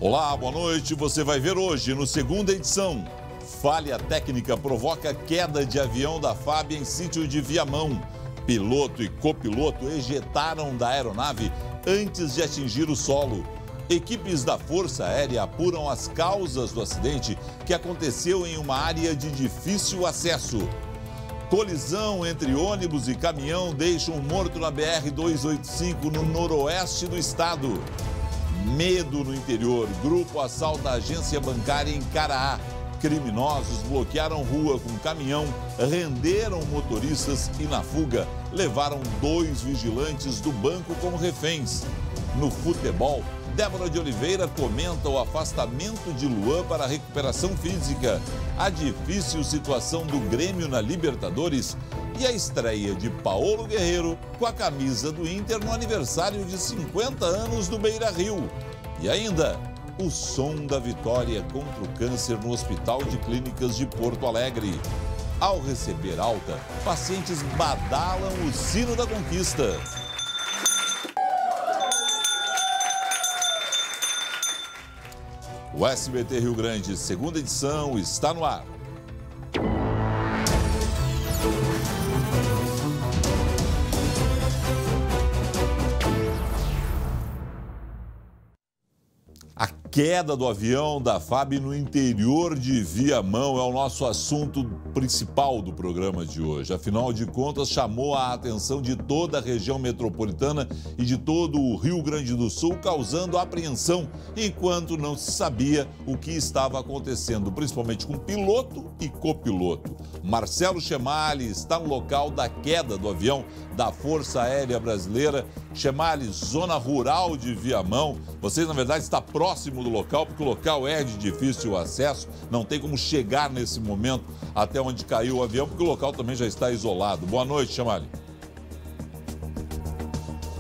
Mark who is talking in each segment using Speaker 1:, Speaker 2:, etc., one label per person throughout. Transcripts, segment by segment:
Speaker 1: Olá, boa noite. Você vai ver hoje, no segunda edição, falha técnica provoca queda de avião da FAB em sítio de Viamão. Piloto e copiloto ejetaram da aeronave antes de atingir o solo. Equipes da Força Aérea apuram as causas do acidente que aconteceu em uma área de difícil acesso. Colisão entre ônibus e caminhão deixa um morto na BR-285 no noroeste do estado. Medo no interior. Grupo assalta a agência bancária em Caraá. Criminosos bloquearam rua com caminhão, renderam motoristas e, na fuga, levaram 2 vigilantes do banco como reféns. No futebol, Débora de Oliveira comenta o afastamento de Luan para a recuperação física, a difícil situação do Grêmio na Libertadores e a estreia de Paulo Guerreiro com a camisa do Inter no aniversário de 50 anos do Beira-Rio. E ainda, o som da vitória contra o câncer no Hospital de Clínicas de Porto Alegre. Ao receber alta, pacientes badalam o sino da conquista. O SBT Rio Grande, segunda edição, está no ar. A queda do avião da FAB no interior de Viamão é o nosso assunto principal do programa de hoje. Afinal de contas, chamou a atenção de toda a região metropolitana e de todo o Rio Grande do Sul, causando apreensão, enquanto não se sabia o que estava acontecendo, principalmente com piloto e copiloto. Marcelo Chemali está no local da queda do avião da Força Aérea Brasileira. Chemali, zona rural de Viamão. Você, na verdade, está próximo do local, porque o local é de difícil acesso. Não tem como chegar nesse momento até onde caiu o avião, porque o local também já está isolado. Boa noite, Chemali.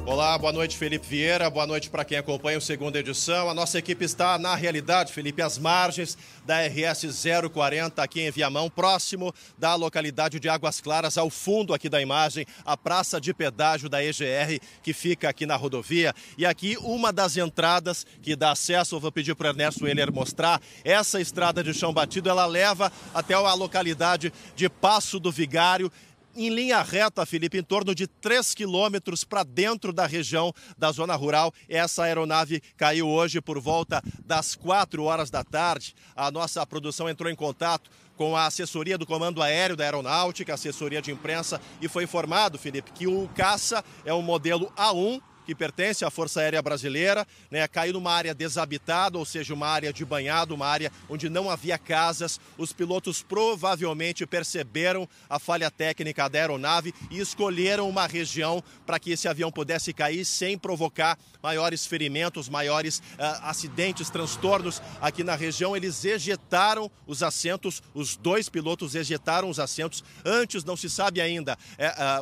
Speaker 2: Olá, boa noite, Felipe Vieira, boa noite para quem acompanha o segunda edição. A nossa equipe está, na realidade, Felipe, às margens da RS 040 aqui em Viamão, próximo da localidade de Águas Claras, ao fundo aqui da imagem, a praça de pedágio da EGR, que fica aqui na rodovia. E aqui, uma das entradas que dá acesso, eu vou pedir para o Ernesto Heller mostrar, essa estrada de chão batido, ela leva até a localidade de Passo do Vigário, em linha reta, Felipe, em torno de 3 quilômetros para dentro da região da zona rural. Essa aeronave caiu hoje por volta das 4 horas da tarde. A nossa produção entrou em contato com a assessoria do Comando Aéreo da Aeronáutica, assessoria de imprensa, e foi informado, Felipe, que o caça é um modelo A1, que pertence à Força Aérea Brasileira, né, caiu numa área desabitada, ou seja, uma área de banhado, uma área onde não havia casas. Os pilotos provavelmente perceberam a falha técnica da aeronave e escolheram uma região para que esse avião pudesse cair sem provocar maiores ferimentos, maiores acidentes, transtornos aqui na região. Eles ejetaram os assentos, os 2 pilotos ejetaram os assentos. Antes não se sabe ainda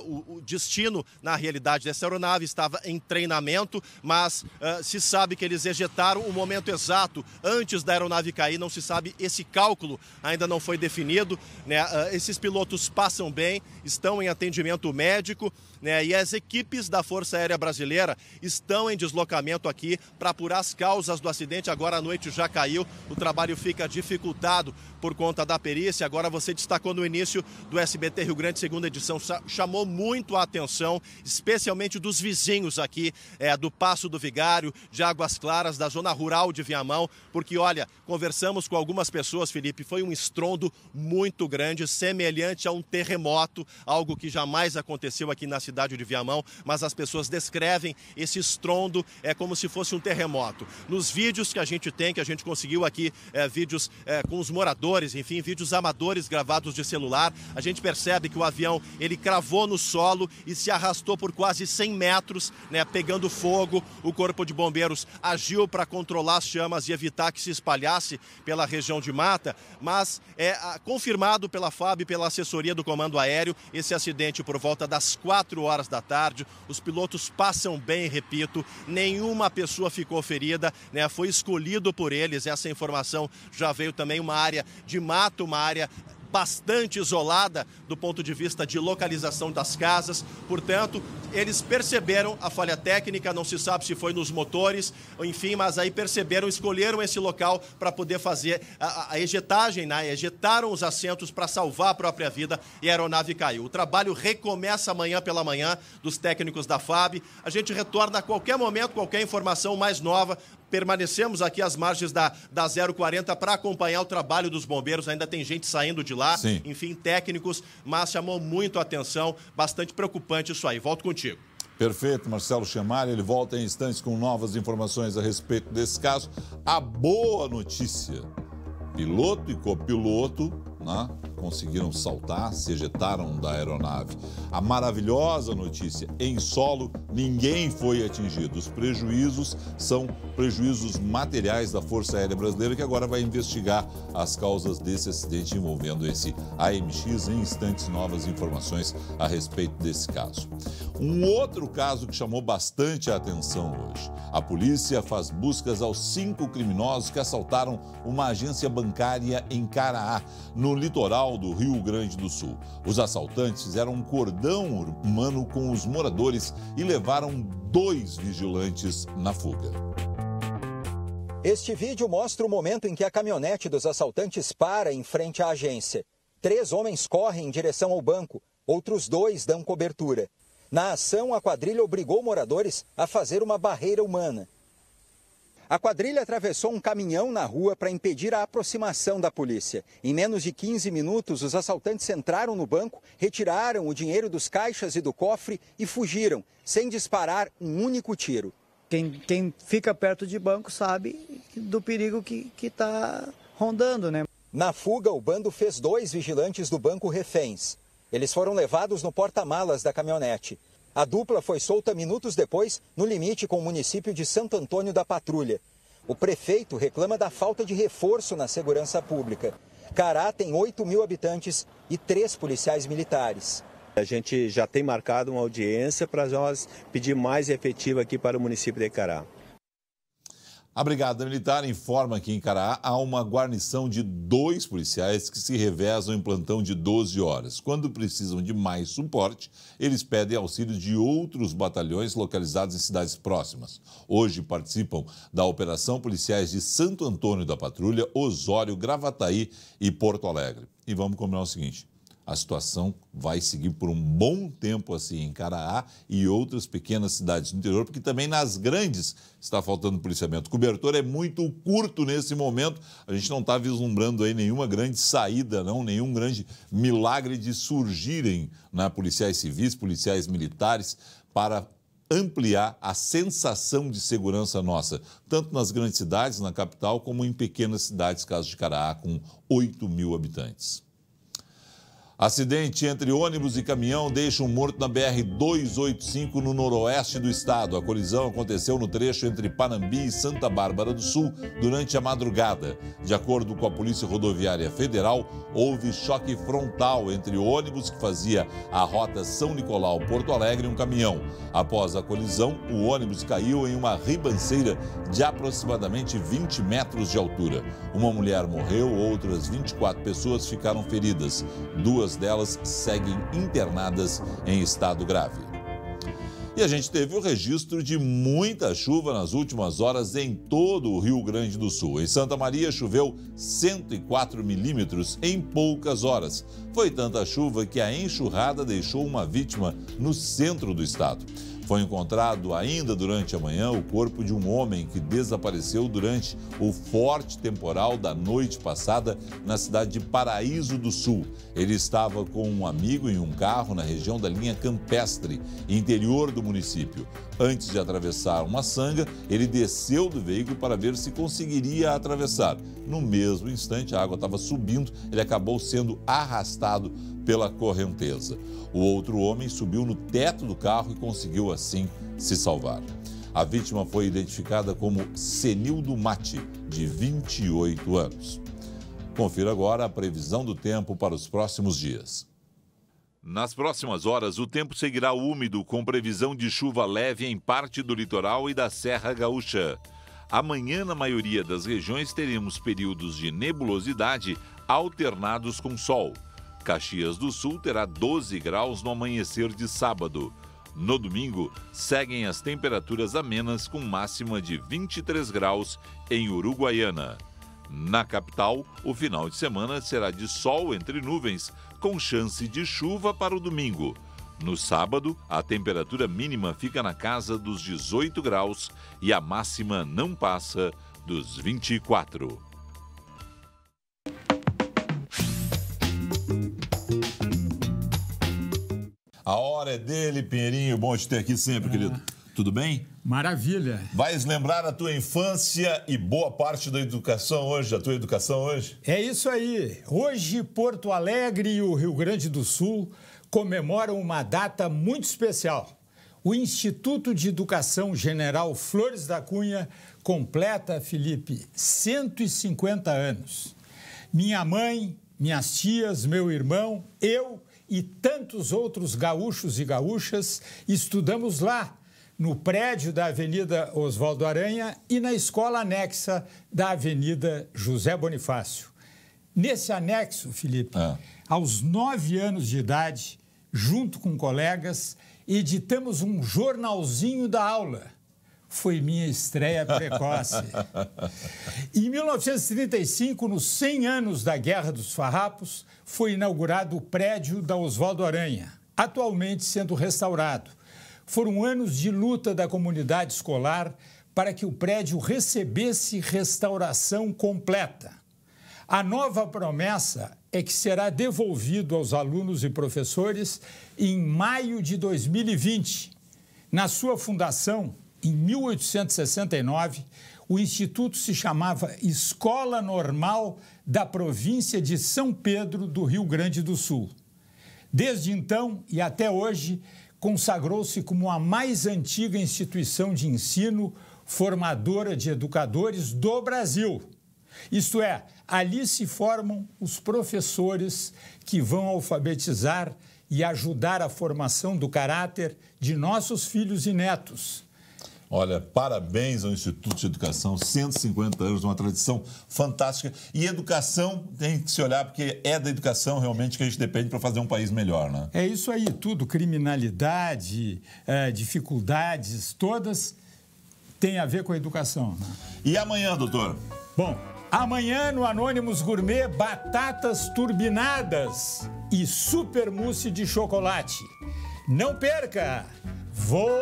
Speaker 2: o destino, na realidade, dessa aeronave. Estava em treinamento, mas se sabe que eles ejetaram o momento exato antes da aeronave cair. Não se sabe, esse cálculo ainda não foi definido, né? Esses pilotos passam bem, estão em atendimento médico, né? E as equipes da Força Aérea Brasileira estão em deslocamento aqui para apurar as causas do acidente. Agora à noite já caiu, o trabalho fica dificultado por conta da perícia. Agora você destacou no início do SBT Rio Grande, segunda edição, chamou muito a atenção, especialmente dos vizinhos aqui, do Passo do Vigário, de Águas Claras, da zona rural de Viamão, porque, olha, conversamos com algumas pessoas, Felipe, foi um estrondo muito grande, semelhante a um terremoto, algo que jamais aconteceu aqui na cidade de Viamão, mas as pessoas descrevem esse estrondo como se fosse um terremoto. Nos vídeos que a gente tem, que a gente conseguiu aqui, vídeos com os moradores, enfim, vídeos amadores gravados de celular, a gente percebe que o avião, ele cravou no solo e se arrastou por quase 100 metros, né, pegando fogo. O Corpo de Bombeiros agiu para controlar as chamas e evitar que se espalhasse pela região de mata, mas é confirmado pela FAB, pela assessoria do Comando Aéreo, esse acidente por volta das 4 horas da tarde. Os pilotos passam bem, repito, nenhuma pessoa ficou ferida, né? Foi escolhido por eles, essa informação já veio também, uma área de mato, uma área bastante isolada do ponto de vista de localização das casas. Portanto, eles perceberam a falha técnica, não se sabe se foi nos motores, enfim, mas aí perceberam, escolheram esse local para poder fazer a ejetagem, né? Ejetaram os assentos para salvar a própria vida e a aeronave caiu. O trabalho recomeça amanhã pela manhã dos técnicos da FAB. A gente retorna a qualquer momento, qualquer informação mais nova. Permanecemos aqui às margens da 040 para acompanhar o trabalho dos bombeiros. Ainda tem gente saindo de lá,
Speaker 1: Sim.
Speaker 2: Enfim, técnicos, mas chamou muito a atenção, bastante preocupante isso aí. Volto contigo.
Speaker 1: Perfeito, Marcelo Chamari, ele volta em instantes com novas informações a respeito desse caso. A boa notícia, piloto e copiloto, né, conseguiram saltar, se ejetaram da aeronave. A maravilhosa notícia, em solo, ninguém foi atingido. Os prejuízos são prejuízos materiais da Força Aérea Brasileira, que agora vai investigar as causas desse acidente envolvendo esse AMX. Em instantes, novas informações a respeito desse caso. Um outro caso que chamou bastante a atenção hoje. A polícia faz buscas aos 5 criminosos que assaltaram uma agência bancária em Caraá, no litoral do Rio Grande do Sul. Os assaltantes fizeram um cordão humano com os moradores e levaram 2 vigilantes na fuga.
Speaker 3: Este vídeo mostra o momento em que a caminhonete dos assaltantes para em frente à agência. 3 homens correm em direção ao banco, outros 2 dão cobertura. Na ação, a quadrilha obrigou moradores a fazer uma barreira humana. A quadrilha atravessou um caminhão na rua para impedir a aproximação da polícia. Em menos de 15 minutos, os assaltantes entraram no banco, retiraram o dinheiro dos caixas e do cofre e fugiram, sem disparar um único tiro.
Speaker 4: Quem fica perto de banco sabe do perigo que está rondando, né?
Speaker 3: Na fuga, o bando fez 2 vigilantes do banco reféns. Eles foram levados no porta-malas da caminhonete. A dupla foi solta minutos depois, no limite com o município de Santo Antônio da Patrulha. O prefeito reclama da falta de reforço na segurança pública. Cará tem 8.000 habitantes e 3 policiais militares.
Speaker 5: A gente já tem marcado uma audiência para nós pedir mais efetivo aqui para o município de Cará.
Speaker 1: A Brigada Militar informa que em Caraá há uma guarnição de 2 policiais que se revezam em plantão de 12 horas. Quando precisam de mais suporte, eles pedem auxílio de outros batalhões localizados em cidades próximas. Hoje participam da operação policiais de Santo Antônio da Patrulha, Osório, Gravataí e Porto Alegre. E vamos combinar o seguinte: a situação vai seguir por um bom tempo assim em Caraá e outras pequenas cidades do interior, porque também nas grandes está faltando policiamento. O cobertor é muito curto nesse momento, a gente não está vislumbrando aí nenhuma grande saída, não, nenhum grande milagre de surgirem, né, policiais civis, policiais militares, para ampliar a sensação de segurança nossa, tanto nas grandes cidades, na capital, como em pequenas cidades, caso de Caraá, com 8.000 habitantes. Acidente entre ônibus e caminhão deixa um morto na BR-285 no noroeste do estado. A colisão aconteceu no trecho entre Panambi e Santa Bárbara do Sul durante a madrugada. De acordo com a Polícia Rodoviária Federal, houve choque frontal entre o ônibus que fazia a rota São Nicolau-Porto Alegre e um caminhão. Após a colisão, o ônibus caiu em uma ribanceira de aproximadamente 20 metros de altura. Uma mulher morreu, outras 24 pessoas ficaram feridas. 2 delas seguem internadas em estado grave. E a gente teve o registro de muita chuva nas últimas horas em todo o Rio Grande do Sul. Em Santa Maria choveu 104 milímetros em poucas horas. Foi tanta chuva que a enxurrada deixou uma vítima no centro do estado. Foi encontrado ainda durante a manhã o corpo de um homem que desapareceu durante o forte temporal da noite passada na cidade de Paraíso do Sul. Ele estava com um amigo em um carro na região da linha Campestre, interior do município. Antes de atravessar uma sanga, ele desceu do veículo para ver se conseguiria atravessar. No mesmo instante, a água estava subindo, ele acabou sendo arrastado pela correnteza. O outro homem subiu no teto do carro e conseguiu assim se salvar. A vítima foi identificada como Senildo Mate, de 28 anos. Confira agora a previsão do tempo para os próximos dias. Nas próximas horas, o tempo seguirá úmido, com previsão de chuva leve em parte do litoral e da Serra Gaúcha. Amanhã, na maioria das regiões, teremos períodos de nebulosidade alternados com sol. Caxias do Sul terá 12 graus no amanhecer de sábado. No domingo, seguem as temperaturas amenas com máxima de 23 graus em Uruguaiana. Na capital, o final de semana será de sol entre nuvens, com chance de chuva para o domingo. No sábado, a temperatura mínima fica na casa dos 18 graus e a máxima não passa dos 24. A hora é dele, Pinheirinho. Bom te ter aqui sempre, querido. Tudo bem?
Speaker 6: Maravilha.
Speaker 1: Vais lembrar a tua infância e boa parte da educação hoje, da tua educação hoje?
Speaker 6: É isso aí. Hoje, Porto Alegre e o Rio Grande do Sul comemoram uma data muito especial. O Instituto de Educação General Flores da Cunha completa, Felipe, 150 anos. Minha mãe, minhas tias, meu irmão, eu e tantos outros gaúchos e gaúchas estudamos lá, no prédio da Avenida Oswaldo Aranha e na escola anexa da Avenida José Bonifácio. Nesse anexo, Felipe, aos 9 anos de idade, junto com colegas, editamos um jornalzinho da aula. Foi minha estreia precoce. Em 1935, nos 100 anos da Guerra dos Farrapos, foi inaugurado o prédio da Oswaldo Aranha, atualmente sendo restaurado. Foram anos de luta da comunidade escolar para que o prédio recebesse restauração completa. A nova promessa é que será devolvido aos alunos e professores em maio de 2020. Na sua fundação, em 1869, o Instituto se chamava Escola Normal da Província de São Pedro do Rio Grande do Sul. Desde então e até hoje, consagrou-se como a mais antiga instituição de ensino formadora de educadores do Brasil. Isto é, ali se formam os professores que vão alfabetizar e ajudar a formação do caráter de nossos filhos e netos.
Speaker 1: Olha, parabéns ao Instituto de Educação, 150 anos, uma tradição fantástica. E educação tem que se olhar, porque é da educação realmente que a gente depende para fazer um país melhor, né?
Speaker 6: É isso aí, tudo, criminalidade, dificuldades, todas têm a ver com a educação, né?
Speaker 1: E amanhã, doutor?
Speaker 6: Bom, amanhã no Anônimos Gourmet, batatas turbinadas e super mousse de chocolate. Não perca! Voltaremos!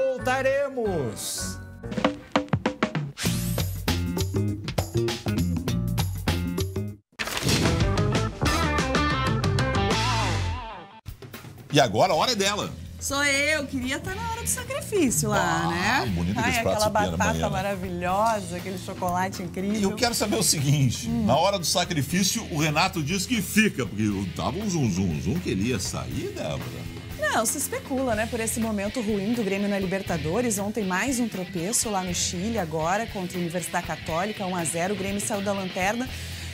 Speaker 1: E agora a hora é dela.
Speaker 7: Sou eu, queria estar na hora do sacrifício lá, né?
Speaker 1: Bonito aquele prato
Speaker 7: aquela batata
Speaker 1: amanhã, né?
Speaker 7: maravilhosa, aquele chocolate incrível.
Speaker 1: E eu quero saber o seguinte, na hora do sacrifício, o Renato disse que fica, porque tava um zum que ele ia sair, Débora.
Speaker 7: Não, se especula, né, por esse momento ruim do Grêmio na Libertadores. Ontem mais um tropeço lá no Chile, agora contra a Universidade Católica, 1-0. O Grêmio saiu da lanterna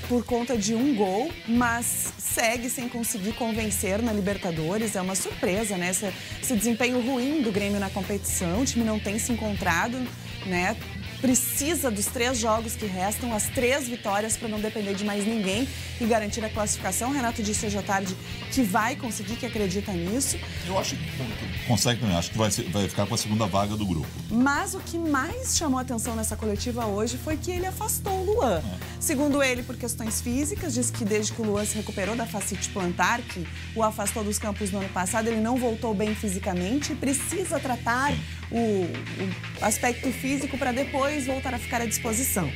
Speaker 7: por conta de um gol, mas segue sem conseguir convencer na Libertadores. É uma surpresa, né, esse desempenho ruim do Grêmio na competição. O time não tem se encontrado, né? Precisa dos 3 jogos que restam, as 3 vitórias para não depender de mais ninguém e garantir a classificação. O Renato disse hoje à tarde que vai conseguir, que acredita nisso.
Speaker 1: Eu acho que consegue também, acho que vai ficar com a segunda vaga do grupo.
Speaker 7: Mas o que mais chamou a atenção nessa coletiva hoje foi que ele afastou o Luan. Segundo ele, por questões físicas, disse que desde que o Luan se recuperou da fascite plantar, que o afastou dos campos no ano passado, ele não voltou bem fisicamente e precisa tratar o aspecto físico para depois voltar a ficar à disposição.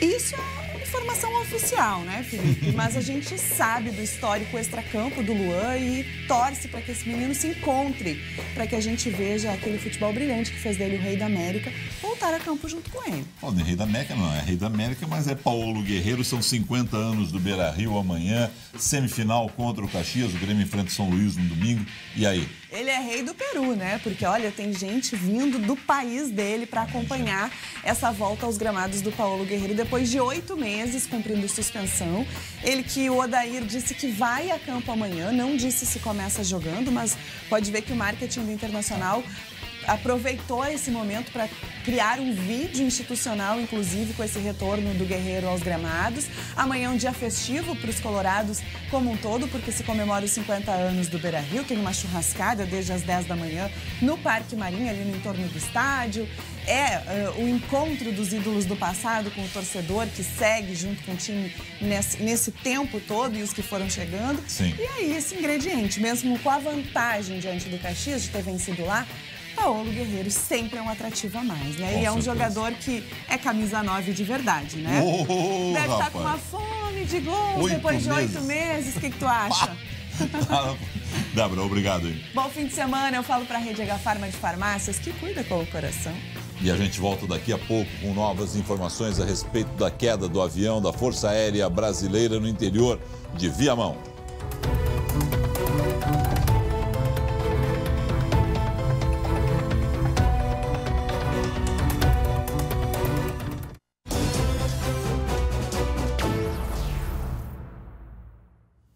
Speaker 7: Isso é informação oficial, né, Felipe? Mas a gente sabe do histórico extracampo do Luan e torce para que esse menino se encontre, para que a gente veja aquele futebol brilhante que fez dele o Rei da América voltar a campo junto com ele.
Speaker 1: Não é Rei da América, não é Rei da América, mas é Paulo Guerreiro. São 50 anos do Beira-Rio amanhã, semifinal contra o Caxias. O Grêmio enfrenta São Luís no domingo. E aí?
Speaker 7: Ele é rei do Peru, né? Porque, olha, tem gente vindo do país dele para acompanhar essa volta aos gramados do Paulo Guerreiro depois de 8 meses cumprindo suspensão. Ele que o Odair disse que vai a campo amanhã, não disse se começa jogando, mas pode ver que o marketing do Internacional aproveitou esse momento para criar um vídeo institucional, inclusive com esse retorno do Guerreiro aos gramados. Amanhã é um dia festivo para os colorados como um todo, porque se comemora os 50 anos do Beira-Rio. Tem uma churrascada desde as 10 da manhã no Parque Marinha, ali no entorno do estádio. O encontro dos ídolos do passado com o torcedor que segue junto com o time nesse tempo todo e os que foram chegando.
Speaker 1: Sim.
Speaker 7: E aí esse ingrediente, mesmo com a vantagem diante do Caxias de ter vencido lá, Paulo Guerreiro sempre é um atrativo a mais, né? E é um jogador que é camisa 9 de verdade, né? Deve estar com uma fome de gols depois de 8 meses. O que tu acha?
Speaker 1: Débora, obrigado. Hein?
Speaker 7: Bom fim de semana. Eu falo para a Rede H Farma de Farmácias que cuida com o coração.
Speaker 1: E a gente volta daqui a pouco com novas informações a respeito da queda do avião da Força Aérea Brasileira no interior de Viamão.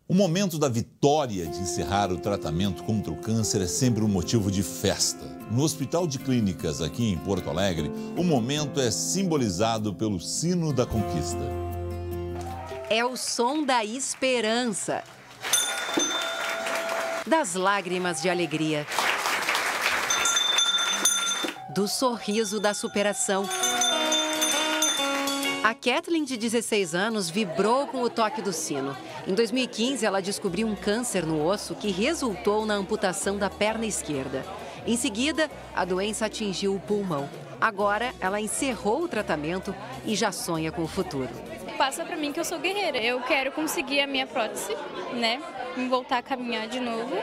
Speaker 1: O momento da vitória de encerrar o tratamento contra o câncer é sempre um motivo de festa. No Hospital de Clínicas, aqui em Porto Alegre, o momento é simbolizado pelo Sino da Conquista.
Speaker 8: É o som da esperança, das lágrimas de alegria, do sorriso da superação. A Kathleen, de 16 anos, vibrou com o toque do sino. Em 2015, ela descobriu um câncer no osso que resultou na amputação da perna esquerda. Em seguida, a doença atingiu o pulmão. Agora, ela encerrou o tratamento e já sonha com o futuro.
Speaker 9: Passa pra mim que eu sou guerreira. Eu quero conseguir a minha prótese, né? Voltar a caminhar de novo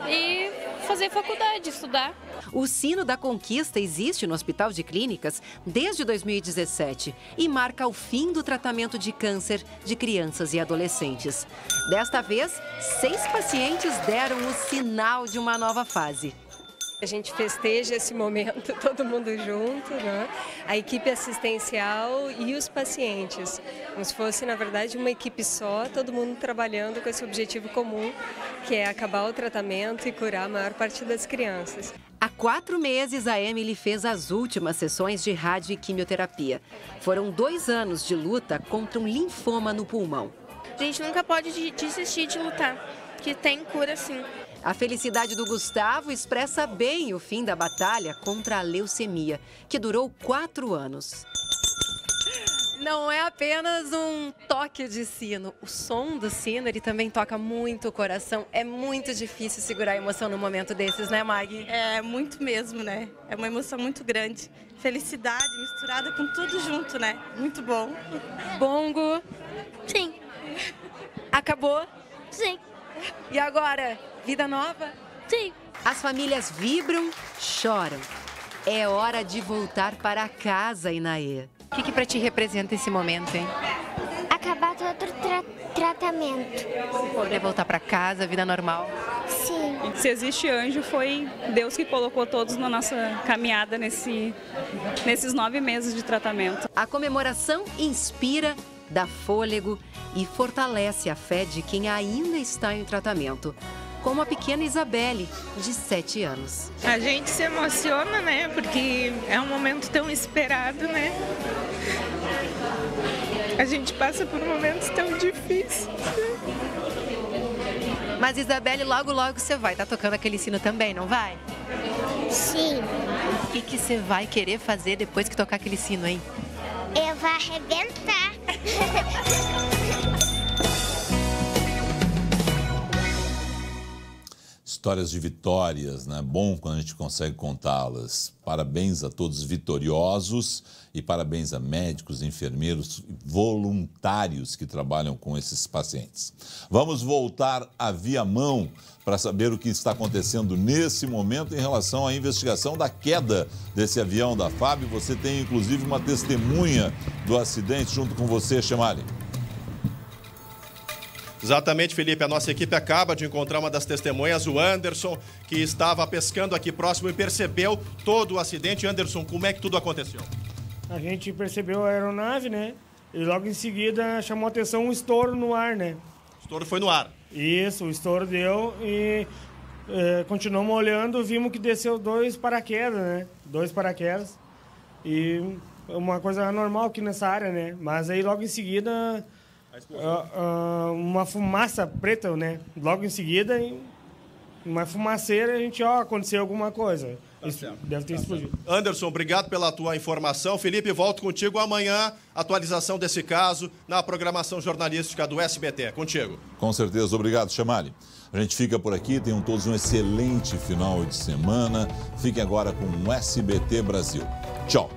Speaker 9: e fazer faculdade, estudar.
Speaker 8: O Sino da Conquista existe no Hospital de Clínicas desde 2017 e marca o fim do tratamento de câncer de crianças e adolescentes. Desta vez, 6 pacientes deram o sinal de uma nova fase.
Speaker 10: A gente festeja esse momento, todo mundo junto, né? A equipe assistencial e os pacientes. Como se fosse, na verdade, uma equipe só, todo mundo trabalhando com esse objetivo comum, que é acabar o tratamento e curar a maior parte das crianças.
Speaker 8: Há 4 meses, a Emily fez as últimas sessões de rádio e quimioterapia. Foram 2 anos de luta contra um linfoma no pulmão.
Speaker 9: A gente nunca pode desistir de lutar, que tem cura sim.
Speaker 8: A felicidade do Gustavo expressa bem o fim da batalha contra a leucemia, que durou 4 anos. Não é apenas um toque de sino. O som do sino, ele também toca muito o coração. É muito difícil segurar a emoção num momento desses, né, Maggie?
Speaker 11: É muito mesmo, né? É uma emoção muito grande. Felicidade misturada com tudo junto, né? Muito bom.
Speaker 8: Bongo?
Speaker 9: Sim.
Speaker 8: Acabou?
Speaker 9: Sim.
Speaker 8: E agora? Vida nova?
Speaker 9: Sim.
Speaker 8: As famílias vibram, choram. É hora de voltar para casa, Inaê. O que para ti representa esse momento, hein?
Speaker 12: Acabar todo o tratamento.
Speaker 8: Poder voltar para casa, vida normal.
Speaker 12: Sim.
Speaker 11: Se existe anjo, foi Deus que colocou todos na nossa caminhada nesses 9 meses de tratamento.
Speaker 8: A comemoração inspira, dá fôlego e fortalece a fé de quem ainda está em tratamento. Como a pequena Isabelle, de 7 anos.
Speaker 13: A gente se emociona, né? Porque é um momento tão esperado, né? A gente passa por momentos tão difíceis.
Speaker 8: Mas, Isabelle, logo, logo você vai estar tocando aquele sino também, não vai?
Speaker 12: Sim.
Speaker 8: O que você vai querer fazer depois que tocar aquele sino, hein?
Speaker 12: Eu vou arrebentar.
Speaker 1: Histórias de vitórias, né? Bom quando a gente consegue contá-las. Parabéns a todos vitoriosos e parabéns a médicos, enfermeiros, voluntários que trabalham com esses pacientes. Vamos voltar a Viamão para saber o que está acontecendo nesse momento em relação à investigação da queda desse avião da FAB. Você tem, inclusive, uma testemunha do acidente junto com você, Chamali.
Speaker 2: Exatamente, Felipe. A nossa equipe acaba de encontrar uma das testemunhas, o Anderson, que estava pescando aqui próximo e percebeu todo o acidente. Anderson, como é que tudo aconteceu?
Speaker 14: A gente percebeu a aeronave, né? E logo em seguida chamou a atenção um estouro no ar, né?
Speaker 2: O estouro foi no ar.
Speaker 14: Isso, o estouro deu e continuamos olhando, vimos que desceu 2 paraquedas, né? 2 paraquedas. E uma coisa normal aqui nessa área, né? Mas aí logo em seguida, uma fumaça preta, né? Logo em seguida, uma fumaceira, a gente, aconteceu alguma coisa. Deve ter explodido.
Speaker 2: Anderson, obrigado pela tua informação. Felipe, volto contigo amanhã. Atualização desse caso na programação jornalística do SBT. Contigo.
Speaker 1: Com certeza. Obrigado, Chamali. A gente fica por aqui. Tenham todos um excelente final de semana. Fiquem agora com o SBT Brasil. Tchau.